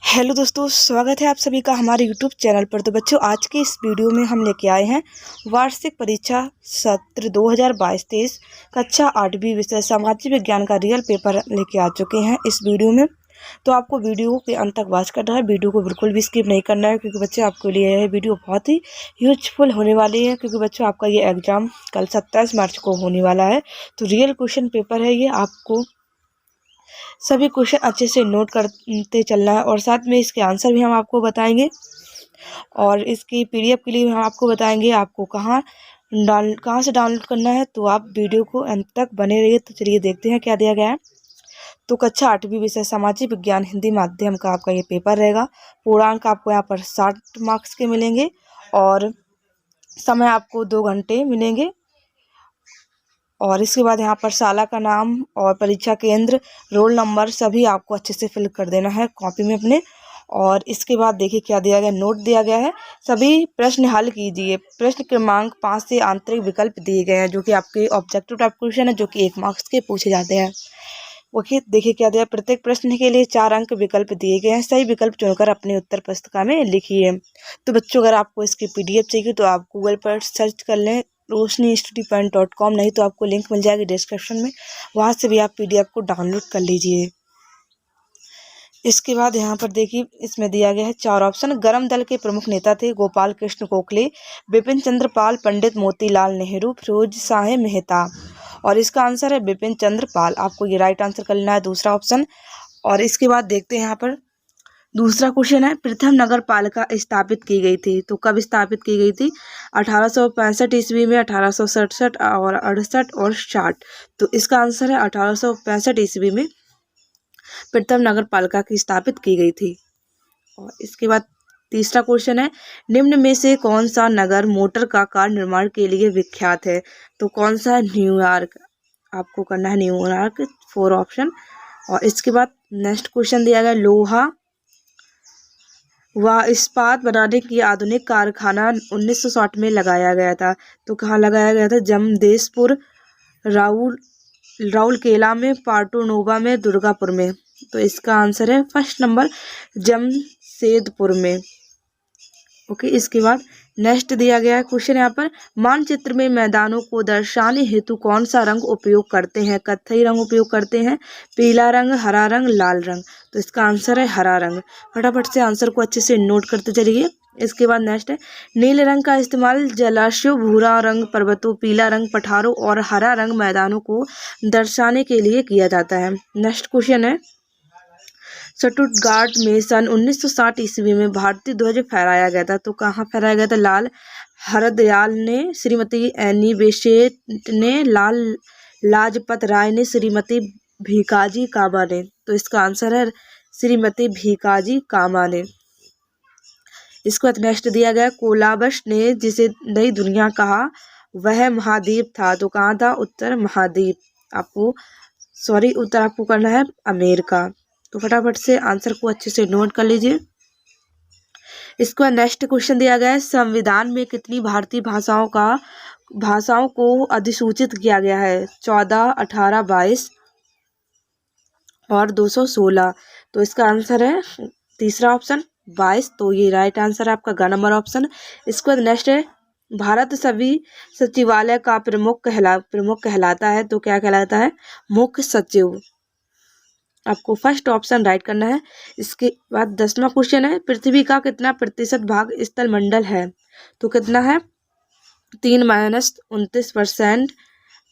Hello दोस्तों, स्वागत है आप सभी का हमारे यूट्यूब चैनल पर। तो बच्चों, आज के इस वीडियो में हम लेके आए हैं वार्षिक परीक्षा सत्र 2022-23 कक्षा 8वीं विषय सामाजिक विज्ञान का रियल पेपर लेके आ चुके हैं इस वीडियो में। तो आपको वीडियो के अंत तक वॉच करना है, वीडियो को बिल्कुल भी स्किप नहीं करना है, क्योंकि बच्चे आपके लिए यह वीडियो बहुत ही यूजफुल होने वाली है। क्योंकि बच्चों, आपका ये एग्ज़ाम कल 27 मार्च को होने वाला है। तो रियल क्वेश्चन पेपर है ये, आपको सभी क्वेश्चन अच्छे से नोट करते चलना है और साथ में इसके आंसर भी हम आपको बताएंगे। और इसकी पीडीएफ के लिए हम आपको बताएंगे आपको कहाँ से डाउनलोड करना है। तो आप वीडियो को अंत तक बने रहिए। तो चलिए देखते हैं क्या दिया गया है। तो कक्षा 8वीं विषय सामाजिक विज्ञान हिंदी माध्यम का आपका ये पेपर रहेगा। पूर्णांक आपको यहाँ पर 60 मार्क्स के मिलेंगे और समय आपको 2 घंटे मिलेंगे। और इसके बाद यहाँ पर शाला का नाम और परीक्षा केंद्र, रोल नंबर सभी आपको अच्छे से फिल कर देना है कॉपी में अपने। और इसके बाद देखिए क्या दिया गया, नोट दिया गया है। सभी प्रश्न हल कीजिए। प्रश्न क्रमांक 5 से आंतरिक विकल्प दिए गए हैं, जो कि आपके ऑब्जेक्टिव टाइप क्वेश्चन है, जो कि 1 मार्क्स के पूछे जाते हैं। ओके, देखिए क्या दिया, प्रत्येक प्रश्न के लिए 4 अंक विकल्प दिए गए हैं। सही विकल्प चुनकर अपने उत्तर पुस्तिका में लिखिए। तो बच्चों, अगर आपको इसकी पीडीएफ चाहिए तो आप गूगल पर सर्च कर लें roshnistudypoint.com, नहीं तो आपको लिंक मिल जाएगी डिस्क्रिप्शन में, वहाँ से भी आप पीडीएफ को डाउनलोड कर लीजिए। इसके बाद यहाँ पर देखिए, इसमें दिया गया है 4 ऑप्शन। गर्म दल के प्रमुख नेता थे गोपाल कृष्ण गोखले, बिपिन चंद्र पाल, पंडित मोतीलाल नेहरू, फिरोज शाह मेहता। और इसका आंसर है बिपिन चंद्र पाल। आपको ये राइट आंसर कर लेना है, दूसरा ऑप्शन। और इसके बाद देखते हैं यहाँ पर दूसरा क्वेश्चन है, प्रथम नगर पालिका स्थापित की गई थी। तो कब स्थापित की गई थी? 1865 ईस्वी में, 1867 और 68 और 60। तो इसका आंसर है 1865 ईस्वी में प्रथम नगर पालिका की स्थापित की गई थी। और इसके बाद तीसरा क्वेश्चन है, निम्न में से कौन सा नगर मोटर का कार निर्माण के लिए विख्यात है? तो कौन सा? न्यूयॉर्क। आपको करना है न्यूयॉर्क, 4 ऑप्शन। और इसके बाद नेक्स्ट क्वेश्चन दिया गया, लोहा व इस्पात बनाने की आधुनिक कारखाना 1960 में लगाया गया था। तो कहाँ लगाया गया था? जमशेदपुर, राउरकेला में, पार्टोनोवा में, दुर्गापुर में। तो इसका आंसर है फर्स्ट नंबर, जमशेदपुर में। ओके, इसके बाद नेक्स्ट दिया गया है क्वेश्चन यहाँ पर, मानचित्र में मैदानों को दर्शाने हेतु कौन सा रंग उपयोग करते हैं? कत्थई रंग उपयोग करते हैं, पीला रंग, हरा रंग, लाल रंग। तो इसका आंसर है हरा रंग। फटाफट से आंसर को अच्छे से नोट करते चलिए। इसके बाद नेक्स्ट है, नीले रंग का इस्तेमाल जलाशयों, भूरा रंग पर्वतों, पीला रंग पठारों और हरा रंग मैदानों को दर्शाने के लिए किया जाता है। नेक्स्ट क्वेश्चन है, स्टुटगार्ट में सन 1960 ईस्वी में भारतीय ध्वज फहराया गया था। तो कहाँ फहराया गया था? लाल हरदयाल ने, श्रीमती एनी बेसेंट ने, लाल लाजपत राय ने, श्रीमती भीकाजी कामा ने। तो इसका आंसर है श्रीमती भीकाजी कामा ने। इसके बाद नेक्स्ट दिया गया, कोलंबस ने जिसे नई दुनिया कहा वह महाद्वीप था। तो कहाँ था? उत्तर महाद्वीप। उत्तर आपको करना है अमेरिका। तो फटाफट से आंसर को अच्छे से नोट कर लीजिए। इसके बाद नेक्स्ट क्वेश्चन दिया गया है, संविधान में कितनी भारतीय भाषाओं को अधिसूचित किया गया है? 14, 18, 22 और 216। तो इसका आंसर है तीसरा ऑप्शन 22। तो ये राइट आंसर है आपका, ग नंबर ऑप्शन। इसके बाद नेक्स्ट है, भारत सभी सचिवालय का प्रमुख कहलाता है। तो क्या कहलाता है? मुख्य सचिव। आपको फर्स्ट ऑप्शन राइट करना है। इसके बाद 10वां क्वेश्चन है, पृथ्वी का कितना प्रतिशत भाग स्थल मंडल है? तो कितना है? 3-29%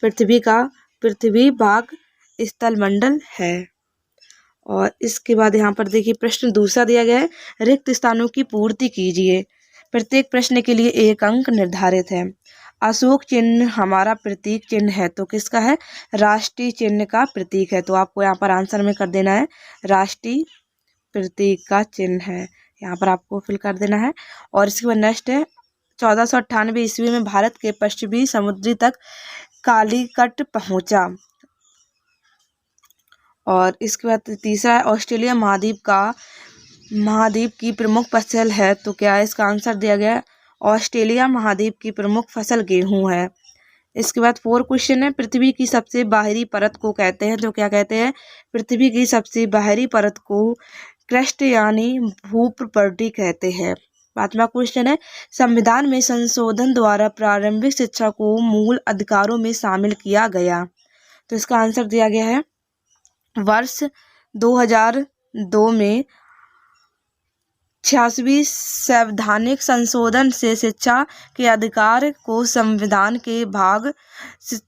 पृथ्वी भाग स्थल मंडल है। और इसके बाद यहाँ पर देखिए प्रश्न दूसरा दिया गया है, रिक्त स्थानों की पूर्ति कीजिए। प्रत्येक प्रश्न के लिए 1 अंक निर्धारित है। अशोक चिन्ह हमारा प्रतीक चिन्ह है। तो किसका है? राष्ट्रीय चिन्ह का प्रतीक है। तो आपको यहाँ पर आंसर में कर देना है राष्ट्रीय प्रतीक का चिन्ह है, यहाँ पर आपको फिल कर देना है। और इसके बाद नेक्स्ट है, 1498 ईस्वी में भारत के पश्चिमी समुद्री तक कालीकट पहुंचा। और इसके बाद तीसरा है, ऑस्ट्रेलिया महाद्वीप की प्रमुख फसल है। तो क्या है? इसका आंसर दिया गया है, ऑस्ट्रेलिया महाद्वीप की प्रमुख फसल गेहूं है। इसके बाद 4 क्वेश्चन है, पृथ्वी की सबसे बाहरी परत को कहते हैं। तो क्या कहते हैं? पृथ्वी की सबसे बाहरी परत को क्रस्ट यानी भू प्रॉपर्टी कहते हैं। 5वां क्वेश्चन है, संविधान में संशोधन द्वारा प्रारंभिक शिक्षा को मूल अधिकारों में शामिल किया गया। तो इसका आंसर दिया गया है वर्ष 2002 में 86वीं संवैधानिक संशोधन से शिक्षा के अधिकार को संविधान के भाग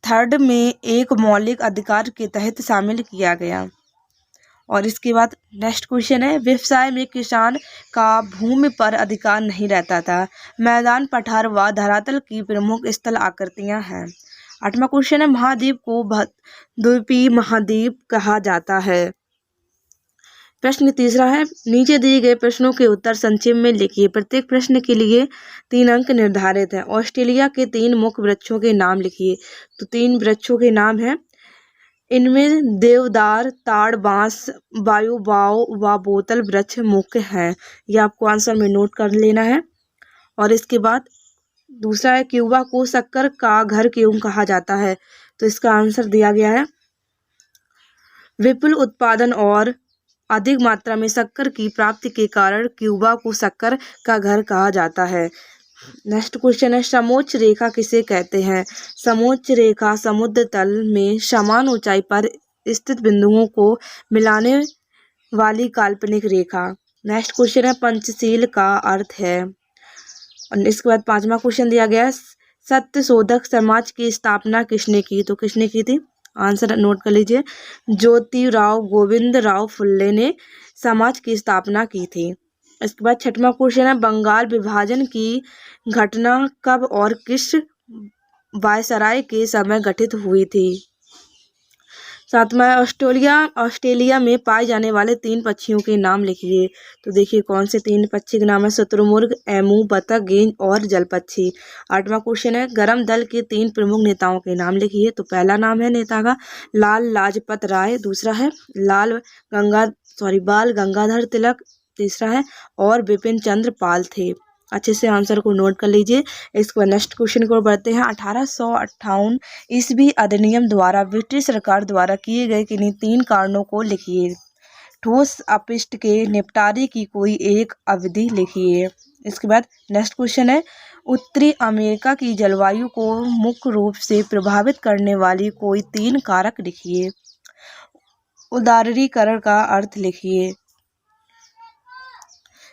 3 में एक मौलिक अधिकार के तहत शामिल किया गया। और इसके बाद नेक्स्ट क्वेश्चन है, व्यवसाय में किसान का भूमि पर अधिकार नहीं रहता था। मैदान, पठार व धरातल की प्रमुख स्थल आकृतियां हैं। 8वां क्वेश्चन है, महाद्वीप को द्वीपीय महाद्वीप कहा जाता है। प्रश्न तीसरा है, नीचे दिए गए प्रश्नों के उत्तर संक्षेप में लिखिए। प्रत्येक प्रश्न के लिए 3 अंक निर्धारित हैं। ऑस्ट्रेलिया के 3 मुख्य वृक्षों के नाम लिखिए। तो 3 वृक्षों के नाम हैं, इनमें देवदार, ताड़, बांस, बायोबाव व बोतल वृक्ष मुख्य हैं। यह आपको आंसर में नोट कर लेना है। और इसके बाद दूसरा है, क्यूबा को शक्कर का घर क्यों कहा जाता है। तो इसका आंसर दिया गया है, विपुल उत्पादन और अधिक मात्रा में शक्कर की प्राप्ति के कारण क्यूबा को शक्कर का घर कहा जाता है। नेक्स्ट क्वेश्चन है, समोच्च रेखा किसे कहते हैं। समोच्च रेखा समुद्र तल में समान ऊंचाई पर स्थित बिंदुओं को मिलाने वाली काल्पनिक रेखा। नेक्स्ट क्वेश्चन है, पंचशील का अर्थ है। और इसके बाद 5वां क्वेश्चन दिया गया है, सत्यशोधक समाज की स्थापना किसने की। तो किसने की थी, आंसर नोट कर लीजिए, ज्योतिराव गोविंद राव फुल्ले ने समाज की स्थापना की थी। इसके बाद 6वां क्वेश्चन है, बंगाल विभाजन की घटना कब और किस वायसराय के समय घटित हुई थी। 7वां है, ऑस्ट्रेलिया में पाए जाने वाले 3 पक्षियों के नाम लिखिए। तो देखिए कौन से 3 पक्षी के नाम है, शुतुरमुर्ग, एमू, बतख, गेंज और जलपक्षी। 8वां क्वेश्चन है, गरम दल के 3 प्रमुख नेताओं के नाम लिखिए। तो पहला नाम है नेता का लाल लाजपत राय, दूसरा है बाल गंगाधर तिलक, तीसरा है और बिपिन चंद्र पाल थे। अच्छे से आंसर को नोट कर लीजिए। इसके बाद नेक्स्ट क्वेश्चन को बढ़ते हैं। 1858 ईस्वी अधिनियम द्वारा ब्रिटिश सरकार द्वारा किए गए किन्हीं 3 कारणों को लिखिए। ठोस अपशिष्ट के निपटारे की कोई एक अवधि लिखिए। इसके बाद नेक्स्ट क्वेश्चन है, उत्तरी अमेरिका की जलवायु को मुख्य रूप से प्रभावित करने वाली कोई 3 कारक लिखिए। उदारीकरण का अर्थ लिखिए।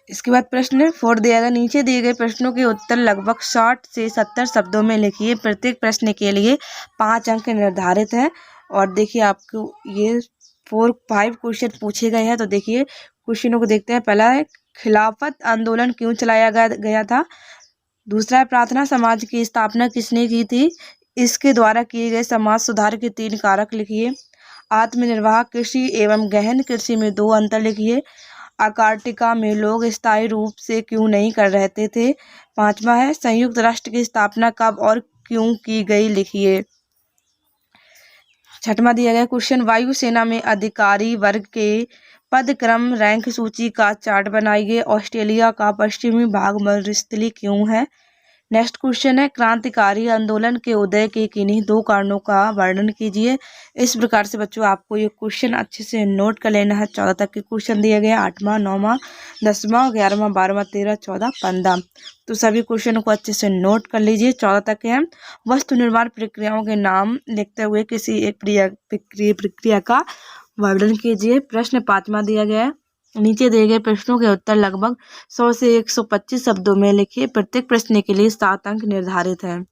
इसके बाद प्रश्न 4 दिया गया, नीचे दिए गए प्रश्नों के उत्तर लगभग 60 से 70 शब्दों में लिखिए। प्रत्येक प्रश्न के लिए 5 अंक निर्धारित हैं। और देखिए आपको ये 5 क्वेश्चन पूछे गए हैं। तो देखिए क्वेश्चनों को देखते हैं। पहला है, खिलाफत आंदोलन क्यों चलाया गया था। दूसरा है, प्रार्थना समाज की स्थापना किसने की थी। इसके द्वारा किए गए समाज सुधार के 3 कारक लिखिए। आत्मनिर्वाह कृषि एवं गहन कृषि में 2 अंतर लिखिए। अंटार्कटिका में लोग स्थायी रूप से क्यों नहीं कर रहते थे। 5वां है, संयुक्त राष्ट्र की स्थापना कब और क्यों की गई लिखिए। 6वां दिया गया क्वेश्चन, वायुसेना में अधिकारी वर्ग के पदक्रम रैंक सूची का चार्ट बनाइए। ऑस्ट्रेलिया का पश्चिमी भाग मरुस्थलीय क्यों है। नेक्स्ट क्वेश्चन है, क्रांतिकारी आंदोलन के उदय के किन्हीं 2 कारणों का वर्णन कीजिए। इस प्रकार से बच्चों आपको ये क्वेश्चन अच्छे से नोट कर लेना है। 14 तक के क्वेश्चन दिए गए, 8वां, 9वां, 10वां, 11वां, 12वां, 13, 14, 15। तो सभी क्वेश्चन को अच्छे से नोट कर लीजिए। 14 तक के हैं, वस्तु निर्माण प्रक्रियाओं के नाम लिखते हुए किसी एक प्रक्रिया का वर्णन कीजिए। प्रश्न 5वां दिया गया है, नीचे दिए गए प्रश्नों के उत्तर लगभग 100 से 125 शब्दों में लिखिए। प्रत्येक प्रश्न के लिए 7 अंक निर्धारित हैं।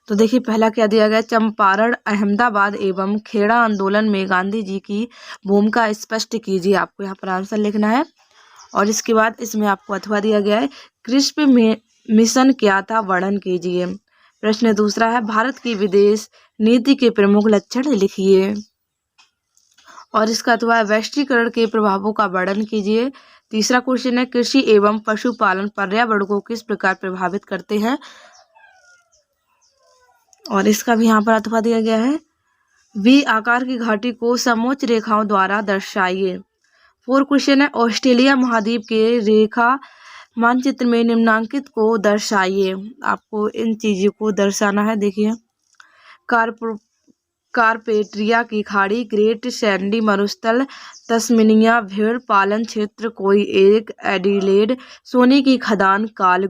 तो देखिए पहला क्या दिया गया, चंपारण, अहमदाबाद एवं खेड़ा आंदोलन में गांधी जी की भूमिका स्पष्ट कीजिए। आपको यहाँ पर आंसर लिखना है। और इसके बाद इसमें आपको अथवा दिया गया है, क्रिस्प मिशन क्या था, वर्णन कीजिए। प्रश्न दूसरा है, भारत की विदेश नीति के प्रमुख लक्षण लिखिए। और इसका अथवा वैश्वीकरण के प्रभावों का वर्णन कीजिए। तीसरा क्वेश्चन है, कृषि एवं पशुपालन पर्यावरण को किस प्रकार प्रभावित करते हैं। और इसका भी यहाँ पर अथवा दिया गया है, वी आकार की घाटी को समोच्च रेखाओं द्वारा दर्शाइए। 4 क्वेश्चन है, ऑस्ट्रेलिया महाद्वीप के रेखा मानचित्र में निम्नांकित को दर्शाइए। आपको इन चीजों को दर्शाना है। देखिए स्कारपेट्रिया की खाड़ी, ग्रेट सैंडी मरुस्थल, तस्मेनिया भेड़ पालन क्षेत्र कोई एक, एडिलेड सोने की खदान, काल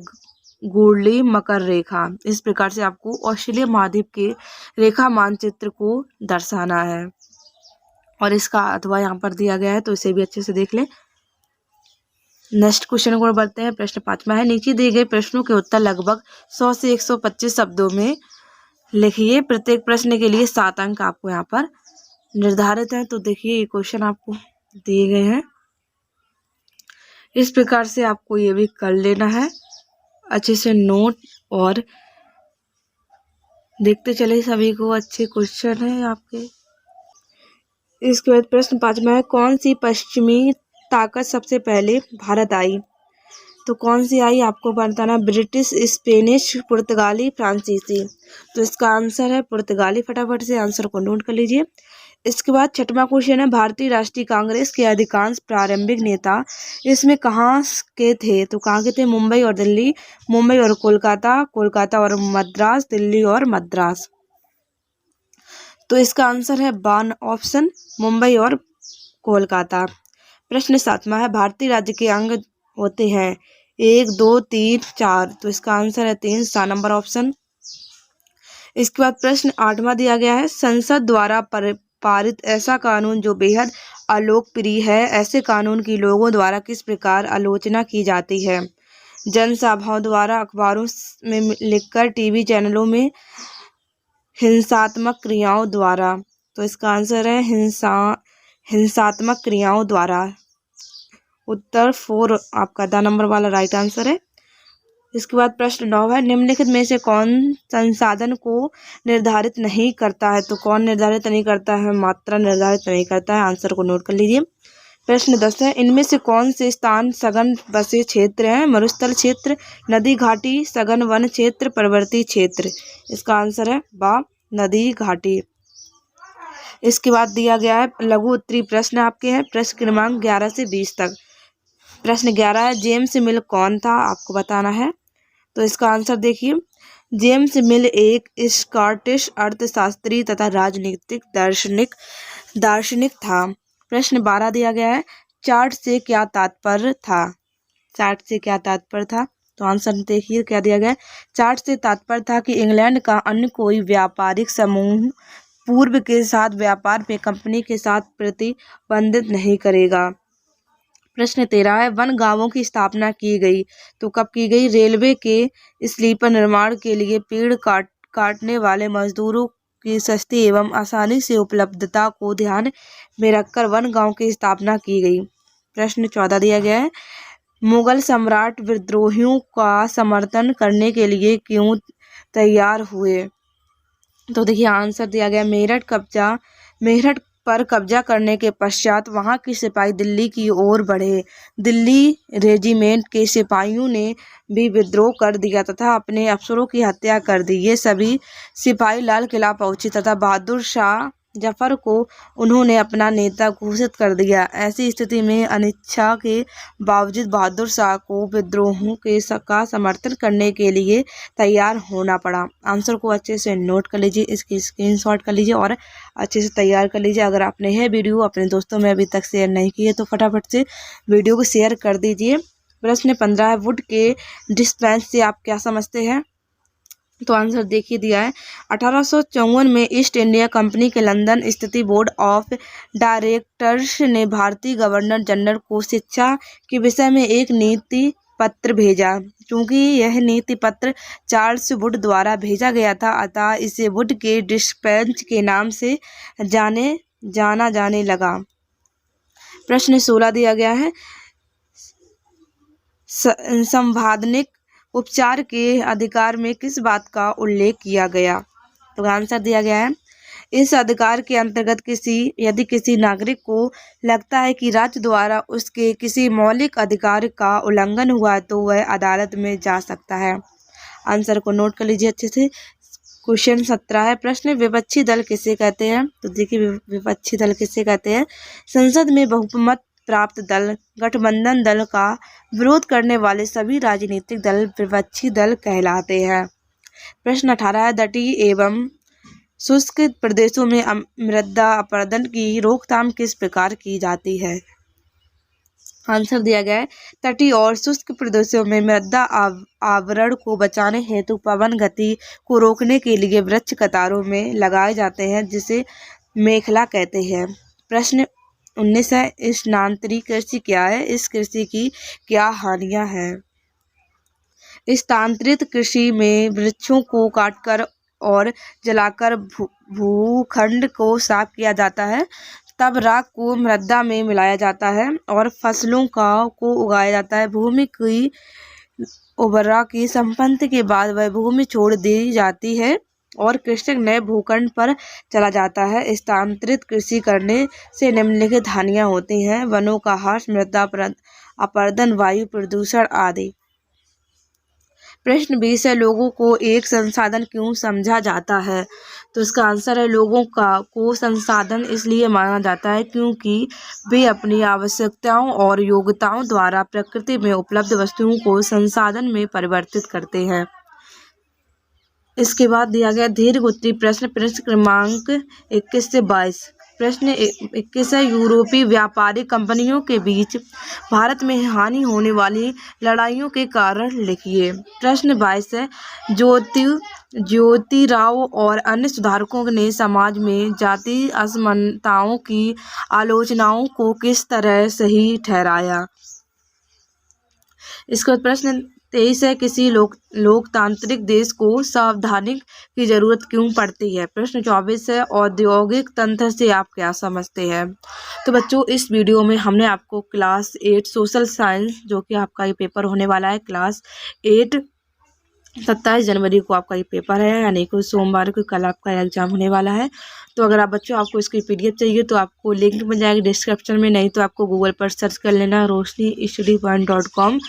गुरली मकर रेखा। इस प्रकार से आपको ऑस्ट्रेलिया महाद्वीप के रेखा मानचित्र को दर्शाना है और इसका अथवा यहाँ पर दिया गया है, तो इसे भी अच्छे से देख लें। नेक्स्ट क्वेश्चन को बढ़ते हैं। प्रश्न 5वां है, नीचे दिए गए प्रश्नों के उत्तर लगभग 100 से 125 शब्दों में लिखिए। प्रत्येक प्रश्न के लिए 7 अंक आपको यहाँ पर निर्धारित है। तो देखिए ये क्वेश्चन आपको दिए गए हैं, इस प्रकार से आपको ये भी कर लेना है अच्छे से नोट और देखते चले सभी को। अच्छे क्वेश्चन है आपके। इसके बाद प्रश्न 5वां है, कौन सी पश्चिमी ताकत सबसे पहले भारत आई? तो कौन सी आई आपको बताना, ब्रिटिश, स्पेनिश, पुर्तगाली, फ्रांसीसी। तो इसका आंसर है पुर्तगाली। फटाफट से आंसर को नोट कर लीजिए। इसके बाद 6वां क्वेश्चन है, भारतीय राष्ट्रीय कांग्रेस के अधिकांश प्रारंभिक नेता इसमें कहाँ के थे? तो कहाँ के थे? मुंबई और दिल्ली, मुंबई और कोलकाता, कोलकाता और मद्रास, दिल्ली और मद्रास। तो इसका आंसर है 1 ऑप्शन, मुंबई और कोलकाता। प्रश्न 7वां है, भारतीय राज्य के अंग होते हैं 1, 2, 3, 4। तो इसका आंसर है 3, 7 नंबर ऑप्शन। इसके बाद प्रश्न 8वां दिया गया है, संसद द्वारा पारित ऐसा कानून जो बेहद अलोकप्रिय है, ऐसे कानून की लोगों द्वारा किस प्रकार आलोचना की जाती है? जनसभाओं द्वारा, अखबारों में लिखकर, टीवी चैनलों में, हिंसात्मक क्रियाओं द्वारा। तो इसका आंसर है हिंसात्मक क्रियाओं द्वारा। उत्तर 4 आपका 10 नंबर वाला राइट आंसर है। इसके बाद प्रश्न 9 है, निम्नलिखित में से कौन संसाधन को निर्धारित नहीं करता है? तो कौन निर्धारित नहीं करता है? मात्रा निर्धारित नहीं करता है। आंसर को नोट कर लीजिए। प्रश्न 10 है, इनमें से कौन से स्थान सघन बसे क्षेत्र हैं? मरुस्थल क्षेत्र, नदी घाटी, सघन वन क्षेत्र, पर्वतीय क्षेत्र। इसका आंसर है बा, नदी घाटी। इसके बाद दिया गया है लघु उत्तरीय प्रश्न आपके हैं, प्रश्न क्रमांक 11 से 20 तक। प्रश्न 11 है, जेम्स मिल कौन था? आपको बताना है। तो इसका आंसर देखिए, जेम्स मिल एक स्कॉटिश अर्थशास्त्री तथा राजनीतिक दार्शनिक था। प्रश्न 12 दिया गया है, चार्ट से क्या तात्पर्य था? चार्ट से क्या तात्पर्य था? तो आंसर देखिए क्या दिया गया है, चार्ट से तात्पर्य था कि इंग्लैंड का अन्य कोई व्यापारिक समूह पूर्व के साथ व्यापार में कंपनी के साथ प्रतिबंधित नहीं करेगा। प्रश्न 13 है, वन गांवों की स्थापना की गई। तो कब की गई? रेलवे के स्लीपर निर्माण के लिए पेड़ काटने वाले मजदूरों की सस्ती एवं आसानी से उपलब्धता को ध्यान में रखकर वन गांव की स्थापना की गई। प्रश्न 14 दिया गया है, मुगल सम्राट विद्रोहियों का समर्थन करने के लिए क्यों तैयार हुए? तो देखिए आंसर दिया गया, मेरठ पर कब्जा करने के पश्चात वहां के सिपाही दिल्ली की ओर बढ़े। दिल्ली रेजिमेंट के सिपाहियों ने भी विद्रोह कर दिया तथा अपने अफसरों की हत्या कर दी। ये सभी सिपाही लाल किला पहुंचे तथा बहादुर शाह जफर को उन्होंने अपना नेता घोषित कर दिया। ऐसी स्थिति में अनिच्छा के बावजूद बहादुर शाह को विद्रोहों का समर्थन करने के लिए तैयार होना पड़ा। आंसर को अच्छे से नोट कर लीजिए, इसकी स्क्रीनशॉट कर लीजिए और अच्छे से तैयार कर लीजिए। अगर आपने यह वीडियो अपने दोस्तों में अभी तक शेयर नहीं की है तो फटाफट से वीडियो को शेयर कर दीजिए। प्रश्न 15 है, वुड के डिस्पेंस से आप क्या समझते हैं? तो आंसर देखिए दिया है, 1854 में ईस्ट इंडिया कंपनी के लंदन स्थित बोर्ड ऑफ डायरेक्टर्स ने भारतीय गवर्नर जनरल को शिक्षा के विषय में एक नीति पत्र भेजा। क्योंकि यह नीति पत्र चार्ल्स वुड द्वारा भेजा गया था, अतः इसे वुड के डिस्पेंस के नाम से जाना जाने लगा। प्रश्न 16 दिया गया है, संवैधानिक उपचार के अधिकार में किस बात का उल्लेख किया गया? तो आंसर दिया गया है, इस अधिकार के अंतर्गत यदि किसी नागरिक को लगता है कि राज्य द्वारा उसके किसी मौलिक अधिकार का उल्लंघन हुआ है तो वह अदालत में जा सकता है। आंसर को नोट कर लीजिए अच्छे से। क्वेश्चन 17 है, प्रश्न विपक्षी दल किसे कहते हैं? तो देखिए विपक्षी दल किसे कहते हैं? संसद में बहुमत प्राप्त दल, गठबंधन दल का विरोध करने वाले सभी राजनीतिक दल विपक्षी दल कहलाते हैं। प्रश्न 18 है, दटी एवं शुष्क प्रदेशों में मृदा अपरदन की रोकथाम किस प्रकार की जाती है? आंसर दिया गया है, तटीय और शुष्क प्रदेशों में मृदा आवरण को बचाने हेतु पवन गति को रोकने के लिए वृक्ष कतारों में लगाए जाते हैं, जिसे मेखला कहते हैं। प्रश्न 19 है, स्थानांतरित कृषि क्या है? इस कृषि की क्या हानियां हैं? स्थानांतरित कृषि में वृक्षों को काटकर और जलाकर भूखंड को साफ किया जाता है, तब राख को मृदा में मिलाया जाता है और फसलों को उगाया जाता है। भूमि की उर्वरता की संपत्ति के बाद वह भूमि छोड़ दी जाती है और कृषक नए भूखंड पर चला जाता है। स्थानांतरित कृषि करने से निम्नलिखित हानियां होती हैं: वनों का ह्रास, मृदा अपरदन, वायु प्रदूषण आदि। प्रश्न 20 है, लोगों को एक संसाधन क्यों समझा जाता है? तो इसका आंसर है, लोगों को संसाधन इसलिए माना जाता है क्योंकि वे अपनी आवश्यकताओं और योग्यताओं द्वारा प्रकृति में उपलब्ध वस्तुओं को संसाधन में परिवर्तित करते हैं। इसके बाद दिया गया दीर्घ-उत्तरीय प्रश्न क्रमांक 21 से 22। प्रश्न 21 है, यूरोपीय व्यापारिक कंपनियों के बीच भारत में हानि होने वाली लड़ाइयों के कारण लिखिए। प्रश्न 22 है, ज्योतिराव और अन्य सुधारकों ने समाज में जाति असमानताओं की आलोचनाओं को किस तरह सही ठहराया? इसके बाद प्रश्न 23 है, किसी लोकतांत्रिक देश को संवैधानिक की जरूरत क्यों पड़ती है? प्रश्न 24 है, औद्योगिक तंत्र से आप क्या समझते हैं? तो बच्चों, इस वीडियो में हमने आपको क्लास 8 सोशल साइंस, जो कि आपका ये पेपर होने वाला है क्लास 8 27 जनवरी को आपका ये पेपर है, यानी कि सोमवार को कल आपका एग्जाम होने वाला है। तो अगर आप बच्चों आपको इसकी PDF चाहिए तो आपको लिंक मिल जाएगी डिस्क्रिप्शन में, नहीं तो आपको गूगल पर सर्च कर लेना roshnistudypoint.com।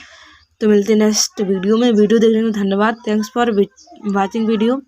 तो मिलते हैं नेक्स्ट वीडियो में। वीडियो देखने में धन्यवाद। Thanks for watching video.